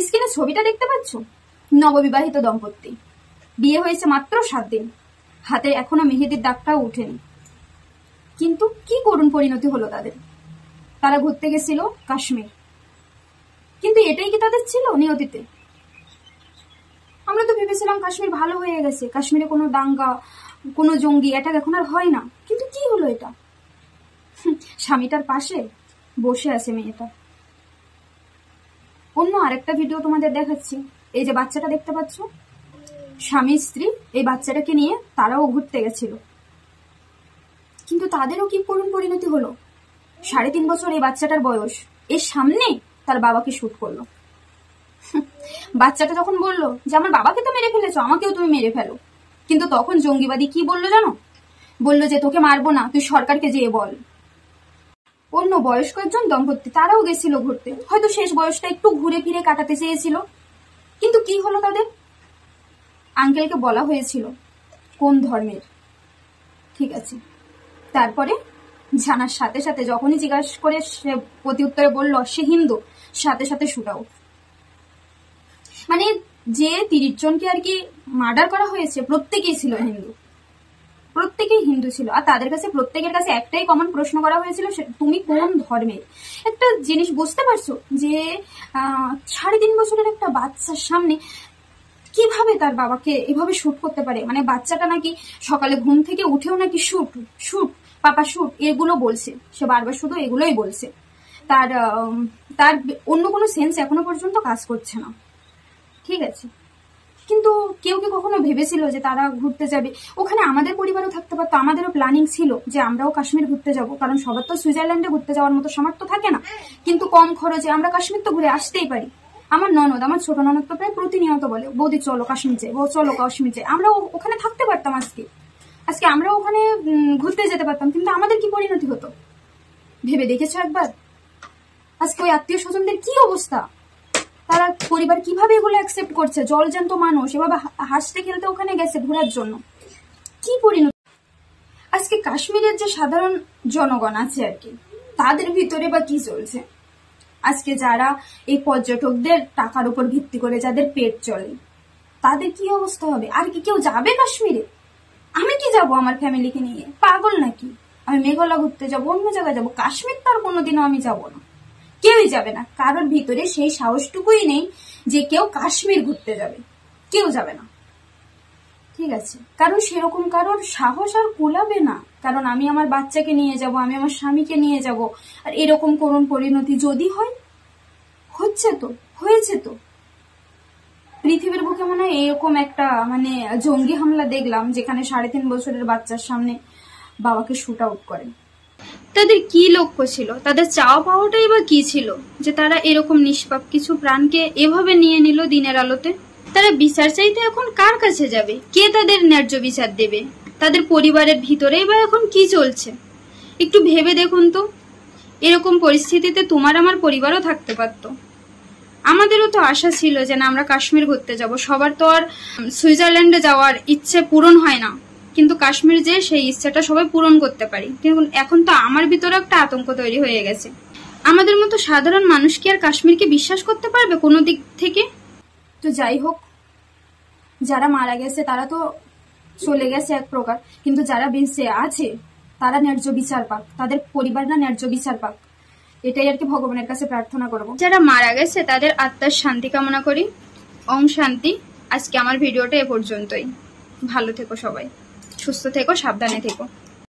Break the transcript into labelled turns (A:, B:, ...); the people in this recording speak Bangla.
A: স্ক্রিনে ছবিটা দেখতে পাচ্ছ, নববিবাহিত দম্পতি, বিয়ে হয়েছে মাত্র 7 দিন, হাতে এখনো মেহেদির দাগটাও উঠেনি। কিন্তু কি করুণ পরিণতি হলো তাদের। তারা ঘুরতে গেছিল কাশ্মীর, কিন্তু এটাই কি তাদের ছিল নিয়তিতে? আমরা তো ভেবেছিলাম কাশ্মীর ভালো হয়ে গেছে, কাশ্মীরে কোনো দাঙ্গা, কোনো জঙ্গি অ্যাটাক এখন আর হয় না। কিন্তু কি হলো এটা? স্বামীটার পাশে বসে আছে মেয়েটা। অন্য আরেকটা ভিডিও তোমাদের দেখাচ্ছি। এই যে বাচ্চাটা দেখতে পাচ্ছ, স্বামী স্ত্রী এই বাচ্চাটাকে নিয়ে তারাও ঘুরতে গেছিল, কিন্তু তাদেরও কি করুণ পরিণতি হলো। 3.5 বছর এই বাচ্চাটার বয়স, এর সামনে তার বাবাকে শুট করলো। বাচ্চাটা যখন বললো যে আমার বাবাকে তো মেরে ফেলেছো, আমাকেও তুমি মেরে ফেলো, কিন্তু তখন জঙ্গিবাদী কি বললো জানো? বললো যে তোকে মারবো না, তুই সরকারকে যেয়ে বল। অন্য বয়স্ক একজন দম্পতি, তারাও গেছিল ঘুরতে, হয়তো শেষ বয়সটা একটু ঘুরে ফিরে কাটাতে চেয়েছিল। কিন্তু কি হলো তাদের? আঙ্কেলকে বলা হয়েছিল কোন ধর্মের, ঠিক আছে, তারপরে জানার সাথে সাথে যখনই জিজ্ঞাসা করে সে প্রতি উত্তরে বললো সে হিন্দু, সাথে সাথে শুট আউট। মানে যে 30 জনকে আর কি মার্ডার করা হয়েছে প্রত্যেকেই ছিল হিন্দু, প্রত্যেকেই হিন্দু ছিল। আর তাদের কাছে প্রত্যেকের কাছে একটাই কমন প্রশ্ন করা হয়েছিল, তুমি কোন ধর্মের। একটা জিনিস বুঝতে পারছো যে 3.5 বছরের একটা বাচ্চার সামনে কিভাবে তার বাবাকে এভাবে শুট করতে পারে। মানে বাচ্চাটা নাকি সকালে ঘুম থেকে উঠেও নাকি শুট শুট পাপা শুট এগুলো বলছে, সে বারবার শুধু এগুলোই বলছে। তার তার অন্য কোনো সেন্স এখনো পর্যন্ত কাজ করছে না, ঠিক আছে। কিন্তু কেউ কি কখনো ভেবেছিল যে তারা ঘুরতে যাবে? ওখানে আমাদের পরিবারও থাকতে পারতো, আমাদেরও প্ল্যানিং ছিল যে আমরাও কাশ্মীর ঘুরতে যাব, কারণ সবার তো সুইজারল্যান্ডে ঘুরতে যাওয়ার মতো সামর্থ্য থাকে না, কিন্তু কম খরচে আমরা কাশ্মীর তো ঘুরে আসতেই পারি। আমার ননদ, আমার ছোট ননদ তো প্রায় প্রতিনিয়ত বলে বৌদি চলো কাশ্মীর যাই, চলো কাশ্মীর যাই। আমরাও ওখানে থাকতে পারতাম, আজকে আমরাও ওখানে ঘুরতে যেতে পারতাম, কিন্তু আমাদের কি পরিণতি হতো ভেবে দেখেছো একবার? আজকে ওই আত্মীয় স্বজনদের কি অবস্থা, তারা পরিবার কিভাবে এগুলো অ্যাকসেপ্ট করছে? জলজ্যান্ত মানুষ এভাবে হাসতে খেলতে ওখানে গেছে ঘোরার জন্য, কি পরিণতি। আজকে কাশ্মীরের যে সাধারণ জনগণ আছে আর কি, তাদের ভিতরে বা কি চলছে? আজকে যারা এই পর্যটকদের টাকার উপর ভিত্তি করে যাদের পেট চলে, তাদের কি অবস্থা হবে? আর কি কেউ যাবে কাশ্মীরে? আমি কি যাব আমার ফ্যামিলিকে নিয়ে? পাগল নাকি? আমি মেঘালয় ঘুরতে যাবো, অন্য জায়গায় যাবো, কাশ্মীর তো আর কোনোদিনও আমি যাব না। কেউই যাবে না, কারোর ভিতরে সেই সাহসটুকুই নেই যে কেউ কাশ্মীর ঘুরতে যাবে, কেউ যাবে না, ঠিক আছে। কারণ সেরকম কারোর সাহস আর কুলাবে না, কারণ আমি আমার বাচ্চাকে নিয়ে যাব, আমি আমার স্বামীকে নিয়ে যাব, আর এরকম করুণ পরিণতি যদি হয়, হয়েছে তো পৃথিবীর বুকে মনে হয় এরকম একটা মানে জঙ্গি হামলা দেখলাম, যেখানে 3.5 বছরের বাচ্চার সামনে বাবাকে শুট আউট করে। তাদের কি লক্ষ্য ছিল? তাদের চাওয়া পাওয়াটাই বা কি ছিল যে তারা এরকম নিষ্পাপ কিছু প্রাণকে এভাবে নিয়ে নিল দিনের আলোতে? তারা বিচার চাইতে এখন কার কাছে যাবে? কে তাদের ন্যায্য বিচার দেবে? তাদের পরিবারের ভিতরেই বা এখন কি চলছে? একটু ভেবে দেখুন তো। এরকম পরিস্থিতিতে তোমার আমার পরিবারও থাকতে পারতো। আমাদেরও তো আশা ছিল যে না আমরা কাশ্মীর ঘুরতে যাব, সবার তো আর সুইজারল্যান্ডে যাওয়ার ইচ্ছে পূরণ হয় না, কিন্তু কাশ্মীর যে সেই ইচ্ছাটা সবাই পূরণ করতে পারি। কিন্তু এখন তো আমার ভিতরে একটা আতঙ্ক তৈরি হয়ে গেছে। আমাদের মতো সাধারণ মানুষ কি আর কাশ্মীরকে বিশ্বাস করতে পারবে কোনো দিক থেকে? তো যাই হোক, যারা মারা গেছে তারা তো চলে গেছে এক প্রকার, কিন্তু যারা বেঁচে আছে তারা ন্যায্য বিচার পাক, তাদের পরিবাররা ন্যায্য বিচার পাক, এটাই আর কি ভগবানের কাছে প্রার্থনা করব। যারা মারা গেছে তাদের আত্মার শান্তি কামনা করি। ওম শান্তি। আজকে আমার ভিডিওটা এ পর্যন্তই। ভালো থেকো সবাই, সুস্থ থেকো, সাবধানে থেকো।